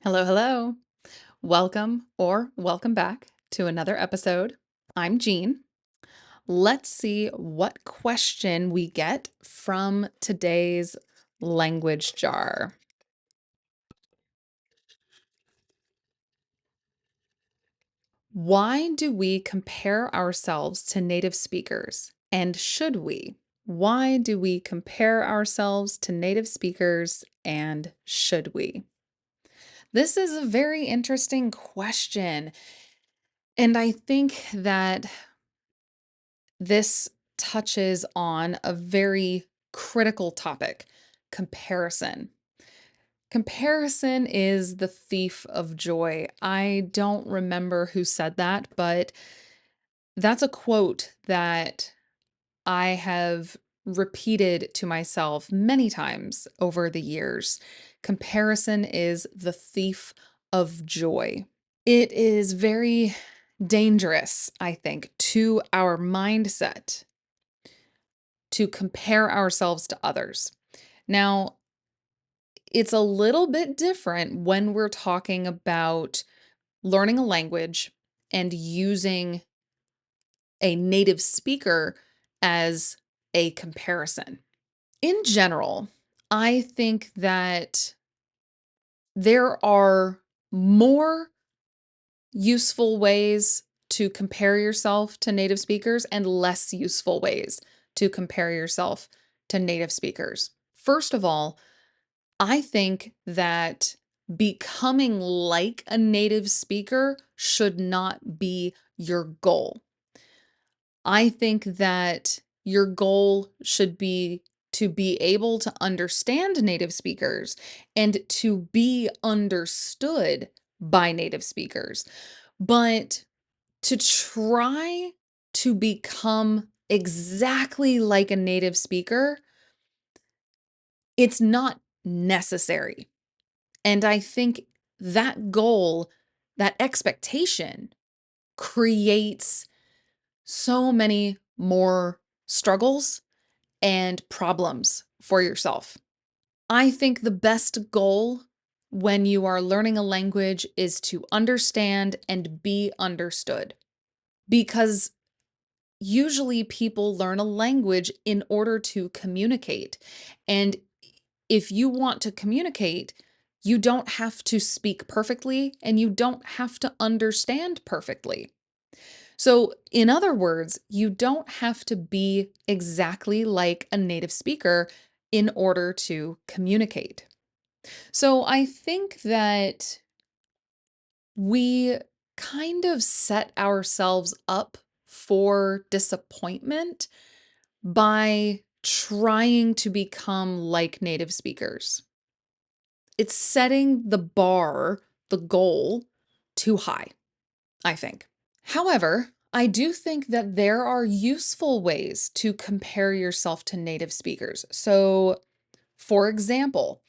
Hello, hello. Welcome back to another episode. I'm Jean. Let's see what question we get from today's language jar. Why do we compare ourselves to native speakers? And should we? Why do we compare ourselves to native speakers and should we? This is a very interesting question. And I think that this touches on a very critical topic: comparison. Comparison is the thief of joy. I don't remember who said that, but that's a quote that I have repeated to myself many times over the years. Comparison is the thief of joy. It is very dangerous, I think, to our mindset to compare ourselves to others. Now, it's a little bit different when we're talking about learning a language and using a native speaker as a comparison. In general, I think that there are more useful ways to compare yourself to native speakers and less useful ways to compare yourself to native speakers. First of all, I think that becoming like a native speaker should not be your goal. I think that your goal should be to be able to understand native speakers and to be understood by native speakers. But to try to become exactly like a native speaker, it's not necessary. And I think that goal, that expectation creates so many more struggles and problems for yourself. I think the best goal when you are learning a language is to understand and be understood, because usually people learn a language in order to communicate. And if you want to communicate, you don't have to speak perfectly and you don't have to understand perfectly. So, in other words, you don't have to be exactly like a native speaker in order to communicate. So, I think that we kind of set ourselves up for disappointment by trying to become like native speakers. It's setting the bar, the goal, too high, I think. However, I do think that there are useful ways to compare yourself to native speakers. So, for example,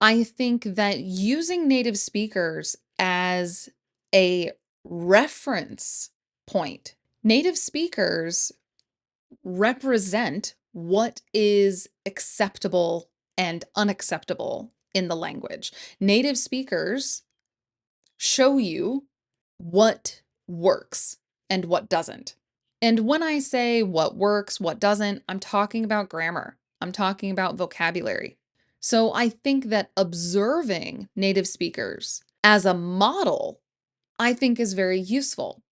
I think that using native speakers as a reference point, native speakers represent what is acceptable and unacceptable in the language. Native speakers show you what works and what doesn't. And when I say what works, what doesn't, I'm talking about grammar. I'm talking about vocabulary. So I think that observing native speakers as a model, I think is very useful.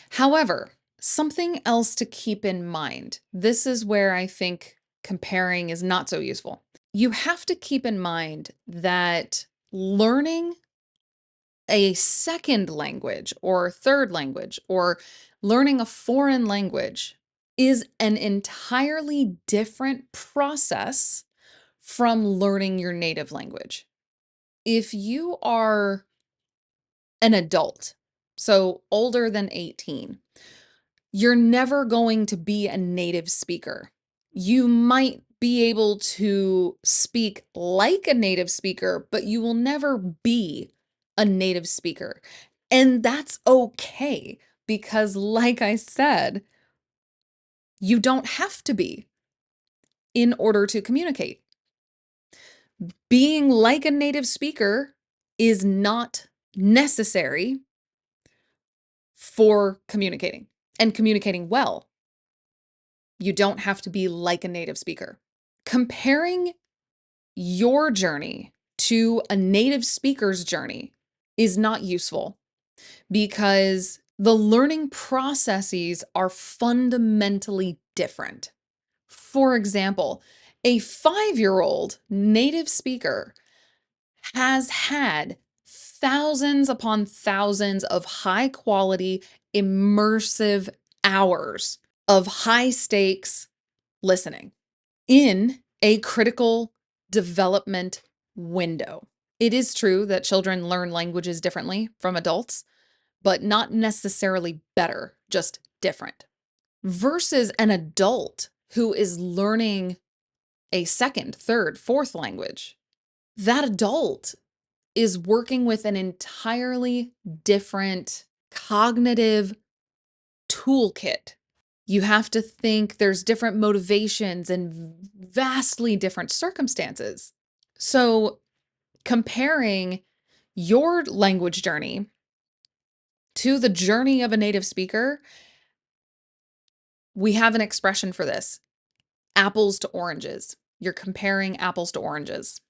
However, something else to keep in mind. This is where I think comparing is not so useful. You have to keep in mind that learning a second language or third language or learning a foreign language is an entirely different process from learning your native language. If you are an adult, so older than 18, you're never going to be a native speaker. You might be able to speak like a native speaker, but you will never be a native speaker. And that's okay because, like I said, you don't have to be in order to communicate. Being like a native speaker is not necessary for communicating and communicating well. You don't have to be like a native speaker. Comparing your journey to a native speaker's journey is not useful because the learning processes are fundamentally different. For example, a 5-year-old native speaker has had thousands upon thousands of high quality, immersive hours of high stakes listening in a critical development window. It is true that children learn languages differently from adults, but not necessarily better, just different. Versus an adult who is learning a second, third, fourth language. That adult is working with an entirely different cognitive toolkit. You have to think there's different motivations and vastly different circumstances. So, comparing your language journey to the journey of a native speaker, we have an expression for this: apples to oranges. You're comparing apples to oranges.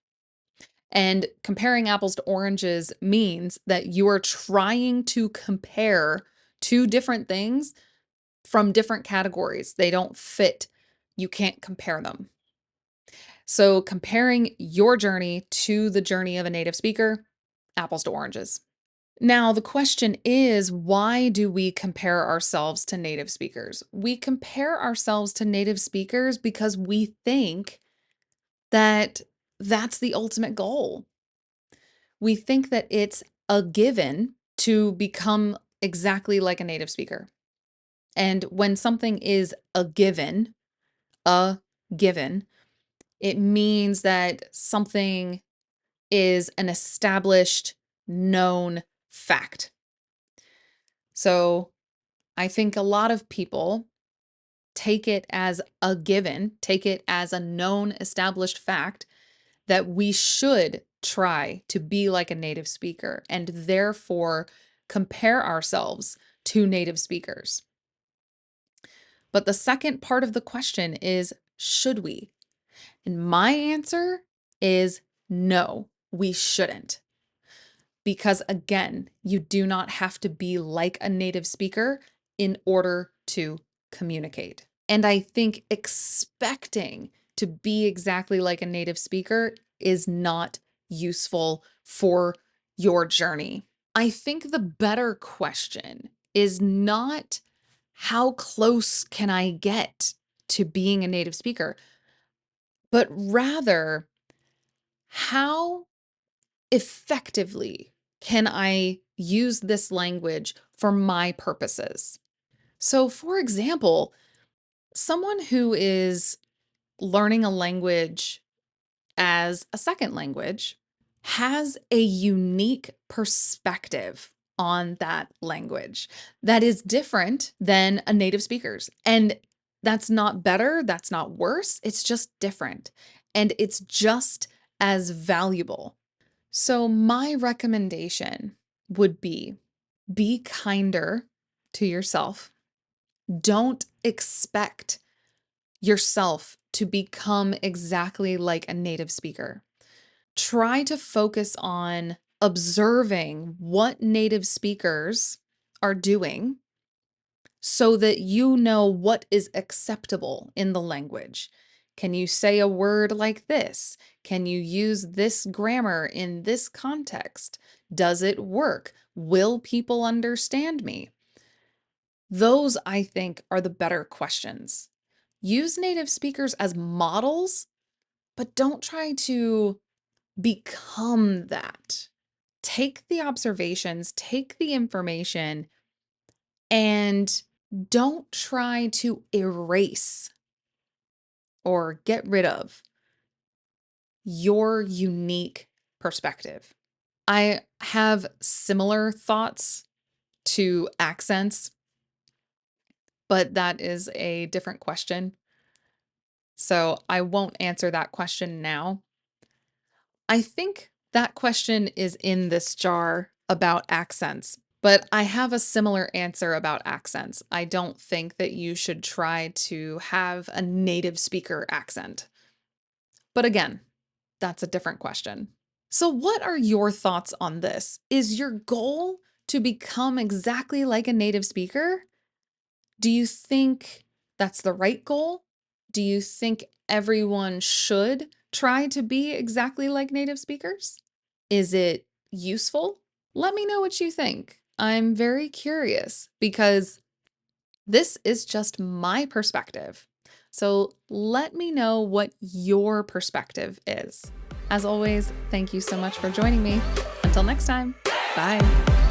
And comparing apples to oranges means that you are trying to compare two different things from different categories. They don't fit. You can't compare them. So, comparing your journey to the journey of a native speaker, apples to oranges. Now, the question is, why do we compare ourselves to native speakers? We compare ourselves to native speakers because we think that that's the ultimate goal. We think that it's a given to become exactly like a native speaker. And when something is a given, it means that something is an established, known fact. So I think a lot of people take it as a given, take it as a known, established fact that we should try to be like a native speaker and therefore compare ourselves to native speakers. But the second part of the question is, should we? And my answer is no, we shouldn't. Because again, you do not have to be like a native speaker in order to communicate. And I think expecting to be exactly like a native speaker is not useful for your journey. I think the better question is not how close can I get to being a native speaker, but rather how effectively can I use this language for my purposes? So, for example, someone who is learning a language as a second language has a unique perspective on that language that is different than a native speaker's. And that's not better, that's not worse, it's just different. And it's just as valuable. So, my recommendation would be kinder to yourself. Don't expect yourself to become exactly like a native speaker. Try to focus on observing what native speakers are doing so that you know what is acceptable in the language. Can you say a word like this? Can you use this grammar in this context? Does it work? Will people understand me? Those, I think, are the better questions. Use native speakers as models, but don't try to become that. Take the observations, take the information, and don't try to erase or get rid of your unique perspective. I have similar thoughts to accents, but that is a different question. So I won't answer that question now. I think That question is in this jar about accents, but I have a similar answer about accents. I don't think that you should try to have a native speaker accent. But again, that's a different question. So, what are your thoughts on this? Is your goal to become exactly like a native speaker? Do you think that's the right goal? Do you think everyone should try to be exactly like native speakers? Is it useful? Let me know what you think. I'm very curious because this is just my perspective. So let me know what your perspective is. As always, thank you so much for joining me. Until next time, bye.